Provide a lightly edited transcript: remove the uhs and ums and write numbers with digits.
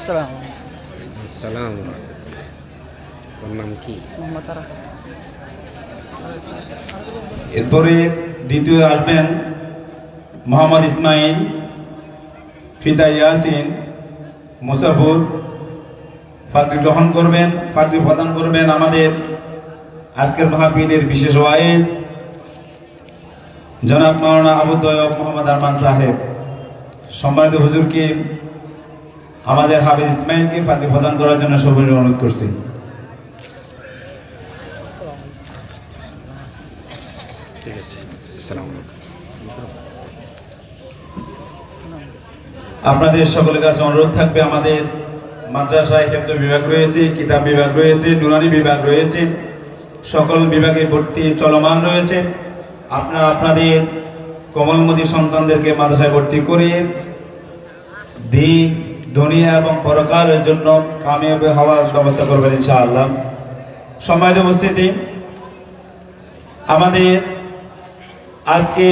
সালাম। ওর নাম কি? এরপরে দ্বিতীয় আসবেন মোহাম্মদ ইসমাইল, ফিদা ইয়াসিন, মুসাফুর। ফাঁকটি গ্রহণ করবেন, ফাঁকটি প্রদান করবেন আমাদের আজকের মাহফিলের বিশেষ ওয়াইজ জনাব মাওলানা আবু তয়্যব মোহাম্মদ আরমান সাহেব। সম্মানিত হুজুরকে, আমাদের হাফেজ ইসমাইলকে ফাঁকটি প্রদান করার জন্য সবাই অনুরোধ করছি। ঠিক আছে। সালাম। আপনাদের সকলের কাছে অনুরোধ থাকবে, আমাদের মাদ্রাসায় হেফজ বিভাগ রয়েছে, কিতাব বিভাগ রয়েছে, নুরানি বিভাগ রয়েছে, সকল বিভাগে ভর্তি চলমান রয়েছে। আপনারা আপনাদের কোমলমতি সন্তানদেরকে মাদ্রাসায় ভর্তি করে দিন, দুনিয়া এবং পরকালের জন্য কামিয়াবি হওয়ার ব্যবস্থা করবেন ইনশাআল্লাহ। সম্মানিত উপস্থিতি, আমাদের আজকে